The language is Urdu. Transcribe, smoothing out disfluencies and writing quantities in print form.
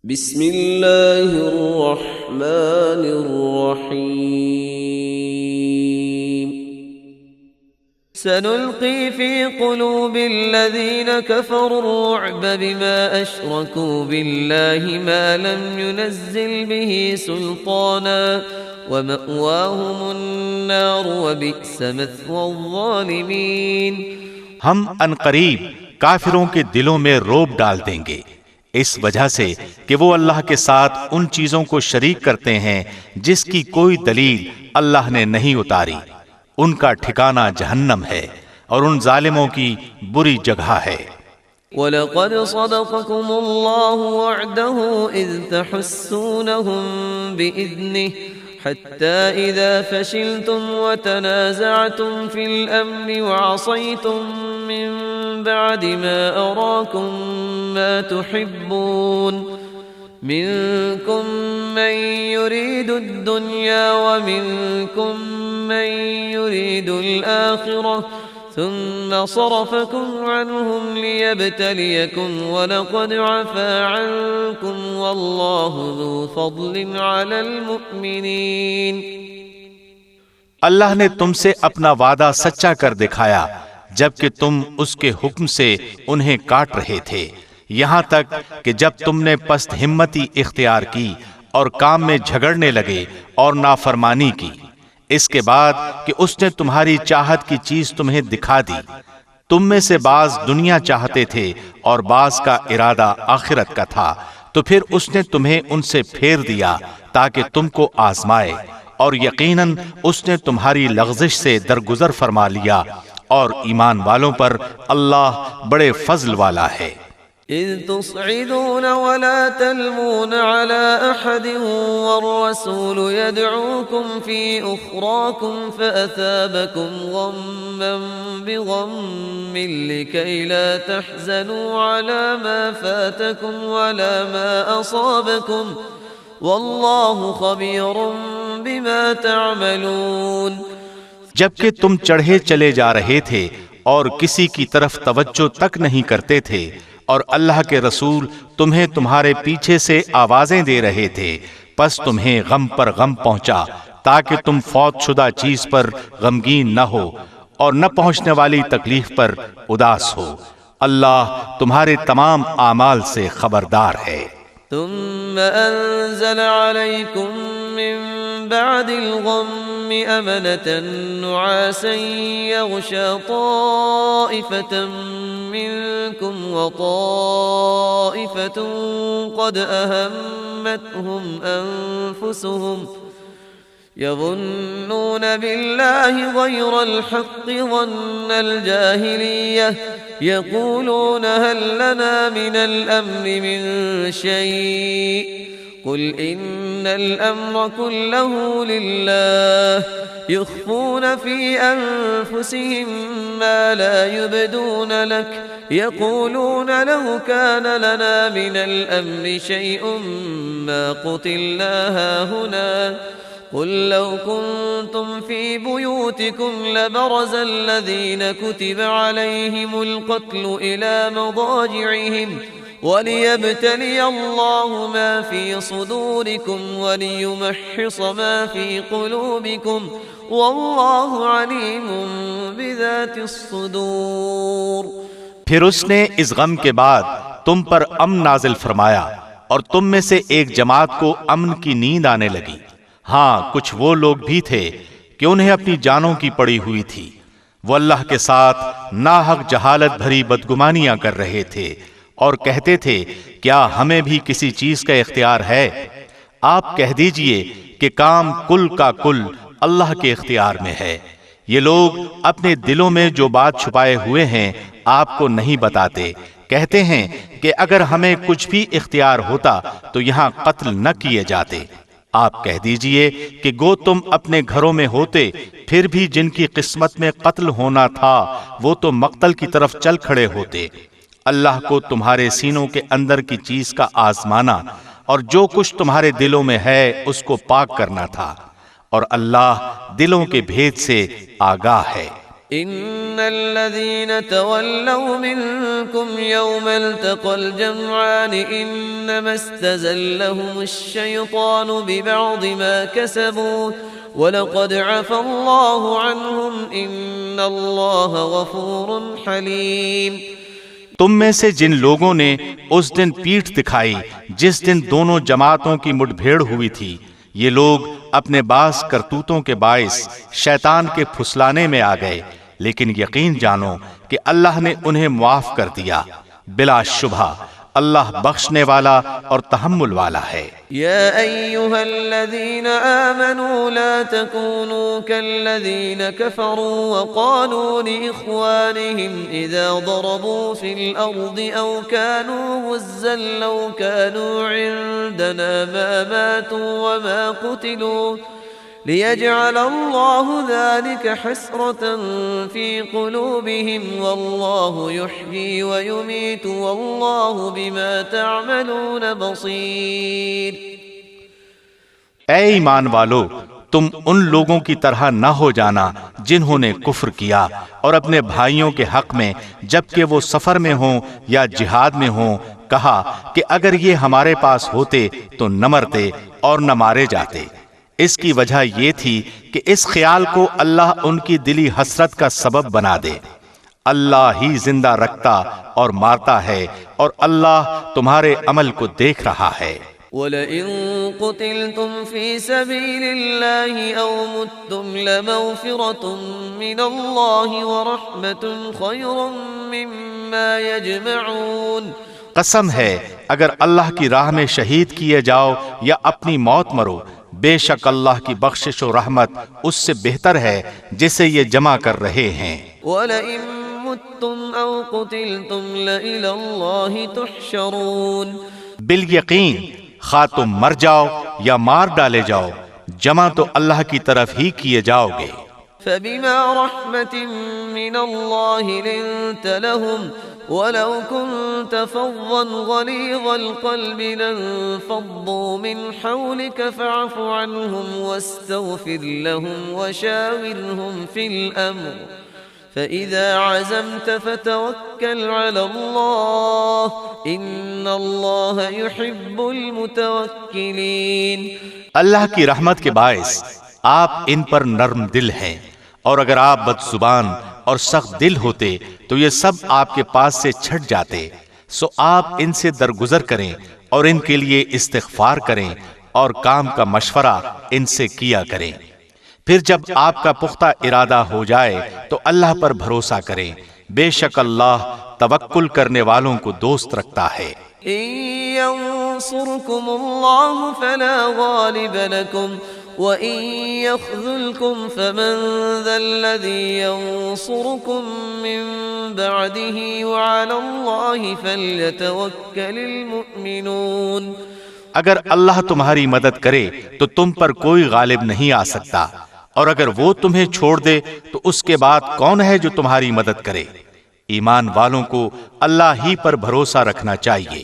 بسم اللہ الرحمن الرحیم سنلقي في قلوب الذين كفروا الرعب بما أشركوا بالله ما لم ينزل به سلطانا ومأواهم النار وبئس مثوى الظالمين۔ ہم عنقریب کافروں کے دلوں میں روب ڈال دیں گے اس وجہ سے کہ وہ اللہ کے ساتھ ان چیزوں کو شریک کرتے ہیں جس کی کوئی دلیل اللہ نے نہیں اتاری۔ ان کا ٹھکانہ جہنم ہے اور ان ظالموں کی بری جگہ ہے۔ وَلَقَدْ صَدَقَكُمُ اللَّهُ وَعْدَهُ إِذْ تَحُسُّونَهُم بِإِذْنِهِ حَتَّى إِذَا فَشِلْتُمْ وَتَنَازَعْتُمْ فِي الْأَمْرِ وَعَصَيْتُمْ مِنْ بَعْدِ مَا أَرَاكُمْ مَا تُحِبُّونَ مِنْكُمْ مَنْ يُرِيدُ الدُّنْيَا وَمِنْكُمْ مَنْ يُرِيدُ الْآخِرَةَ ثُمَّ صَرَفَكُمْ عَنْهُمْ لِيَبْتَلِيَكُمْ وَلَقَدْ عَفَا عَنْكُمْ وَاللَّهُ ذُو فَضْلٍ عَلَى الْمُؤْمِنِينَ۔ اللہ نے تم سے اپنا وعدہ سچا کر دکھایا جبکہ تم اس کے حکم سے انہیں کاٹ رہے تھے، یہاں تک کہ جب تم نے پست ہمتی اختیار کی اور کام میں جھگڑنے لگے اور نافرمانی کی، اس کے بعد کہ اس نے تمہاری چاہت کی چیز تمہیں دکھا دی۔ تم میں سے بعض دنیا چاہتے تھے اور بعض کا ارادہ آخرت کا تھا، تو پھر اس نے تمہیں ان سے پھیر دیا تاکہ تم کو آزمائے، اور یقیناً اس نے تمہاری لغزش سے درگزر فرما لیا، اور ایمان والوں پر اللہ بڑے فضل والا ہے۔ إذ تصعدون ولا تلمون على أحد والرسول يدعوكم في أخراكم فأثابكم غما بغم لكي لا تحزنوا على ما فاتكم ولا ما أصابكم والله خبير بما تعملون۔ جبکہ تم چڑھے چلے جا رہے تھے اور کسی کی طرف توجہ تک نہیں کرتے تھے، اور اللہ کے رسول تمہیں تمہارے پیچھے سے آوازیں دے رہے تھے، پس تمہیں غم پر غم پہنچا تاکہ تم فوت شدہ چیز پر غمگین نہ ہو اور نہ پہنچنے والی تکلیف پر اداس ہو۔ اللہ تمہارے تمام اعمال سے خبردار ہے۔ ثم أنزل عليكم من بعد الغم أمنة نعاسا يغشى طائفة منكم وطائفة قد أهمتهم أنفسهم يظنون بالله غير الحق ظن الجاهلية يقولون هل لنا من الأمر من شيء قل إن الأمر كله لله يخفون في أنفسهم ما لا يبدون لك يقولون لو كان لنا من الأمر شيء ما قتلنا هاهنا قل لو كنتم في بيوتكم لبرز الذين كتب عليهم القتل إلى مضاجعهم وليبتلي الله ما في صدوركم وليمحص ما في قلوبكم والله عليم بذات الصدور۔ پھر اس نے اس غم کے بعد تم پر امن نازل فرمایا اور تم میں سے ایک جماعت کو امن کی نیند آنے لگی۔ ہاں کچھ وہ لوگ بھی تھے کہ انہیں اپنی جانوں کی پڑی ہوئی تھی، وہ اللہ کے ساتھ ناحق جہالت بھری بدگمانیاں کر رہے تھے اور کہتے تھے کیا ہمیں بھی کسی چیز کا اختیار ہے؟ آپ کہہ دیجئے کہ کام کل کا کل اللہ کے اختیار میں ہے۔ یہ لوگ اپنے دلوں میں جو بات چھپائے ہوئے ہیں آپ کو نہیں بتاتے، کہتے ہیں کہ اگر ہمیں کچھ بھی اختیار ہوتا تو یہاں قتل نہ کیے جاتے۔ آپ کہہ دیجئے کہ گو تم اپنے گھروں میں ہوتے، پھر بھی جن کی قسمت میں قتل ہونا تھا وہ تو مقتل کی طرف چل کھڑے ہوتے۔ اللہ کو تمہارے سینوں کے اندر کی چیز کا آزمانا اور جو کچھ تمہارے دلوں میں ہے اس کو پاک کرنا تھا، اور اللہ دلوں کے بھید سے آگاہ ہے۔ إن الذين تولوا منكم يوم التقى الجمعان إنما استزلهم الشيطان ببعض ما كسبوا وَلَقَدْ عَفَا اللَّهُ عَنْهُمْ إِنَّ اللَّهَ غَفُورٌ حَلِيمٌ۔ تم میں سے جن لوگوں نے اس دن پیٹھ دکھائی جس دن دونوں جماعتوں کی مٹ بھیڑ ہوئی تھی، یہ لوگ اپنے بعض کرتوتوں کے باعث شیطان کے پھسلانے میں آ گئے، لیکن یقین جانو کہ اللہ نے انہیں معاف کر دیا، بلا شبہ اللہ بخشنے والا اور تحمل والا ہے۔ يا أيها الذين آمنوا لا تكونوا كالذين كفروا وقالوا لإخوانهم إذا ضربوا في الأرض أو كانوا غزا لو كانوا عندنا ما ماتوا وما قتلوا ليجعل الله ذلك حسرة في قلوبهم والله يحيي ويميت والله بما تعملون بصير۔ اے ایمان والو، تم ان لوگوں کی طرح نہ ہو جانا جنہوں نے کفر کیا اور اپنے بھائیوں کے حق میں جبکہ وہ سفر میں ہوں یا جہاد میں ہوں کہا کہ اگر یہ ہمارے پاس ہوتے تو نہ مرتے اور نہ مارے جاتے۔ اس کی وجہ یہ تھی کہ اس خیال کو اللہ ان کی دلی حسرت کا سبب بنا دے۔ اللہ ہی زندہ رکھتا اور مارتا ہے اور اللہ تمہارے عمل کو دیکھ رہا ہے۔ وَلَئِن قُتِلْتُمْ فِي سَبِيلِ اللَّهِ أَوْ مُتْتُمْ لَمَغْفِرَةٌ مِّنَ اللَّهِ وَرَحْمَةٌ خَيْرٌ مِّمَّا يَجْمَعُونَ۔ قسم ہے اگر اللہ کی راہ میں شہید کیے جاؤ یا اپنی موت مرو، بے شک اللہ کی بخشش و رحمت اس سے بہتر ہے جسے یہ جمع کر رہے ہیں۔ وَلَئِن مُتُّمْ أَوْ قُتِلْتُمْ لَإِلَى اللَّهِ تُحْشَرُونَ۔ بالیقین خواہ تم مر جاؤ یا مار ڈالے جاؤ، جمع تو اللہ کی طرف ہی کیے جاؤ گے۔ فَبِمَا رَحْمَةٍ مِّنَ اللَّهِ لِنتَ لَهُمْ وَلَوْ كُنْتَ فَظًّا غَلِيظَ الْقَلْبِ لَانفَضُّوا مِنْ حَوْلِكَ فَاعْفُ عَنْهُمْ وَاسْتَغْفِرْ لَهُمْ وَشَاوِرْهُمْ فِي الْأَمْرِ فَإِذَا عَزَمْتَ فَتَوَكَّلْ عَلَى اللَّهِ إِنَّ اللَّهَ يُحِبُّ الْمُتَوَكِّلِينَ۔ اللہ کی رحمت کے باعث آپ ان پر نرم دل ہیں، اور اگر آپ بد زبان اور سخت دل ہوتے تو یہ سب آپ کے پاس سے چھٹ جاتے، سو آپ ان سے درگزر کریں اور ان کے لیے استغفار کریں اور کام کا مشورہ ان سے کیا کریں۔ پھر جب آپ کا پختہ ارادہ ہو جائے تو اللہ پر بھروسہ کریں، بے شک اللہ توکل کرنے والوں کو دوست رکھتا ہے۔ إِن يَنصُرْكُمُ اللَّهُ فَلَا غَالِبَ لَكُمْ وَإِن يَخْذُلْكُمْ فَمَن ذَا الَّذِي يَنصُرُكُم مِّن بَعْدِهِ وَعَلَى اللَّهِ فَلْيَتَوَكَّلِ الْمُؤْمِنُونَ۔ اگر اللہ تمہاری مدد کرے تو تم پر کوئی غالب نہیں آ سکتا، اور اگر وہ تمہیں چھوڑ دے تو اس کے بعد کون ہے جو تمہاری مدد کرے؟ ایمان والوں کو اللہ ہی پر بھروسہ رکھنا چاہیے۔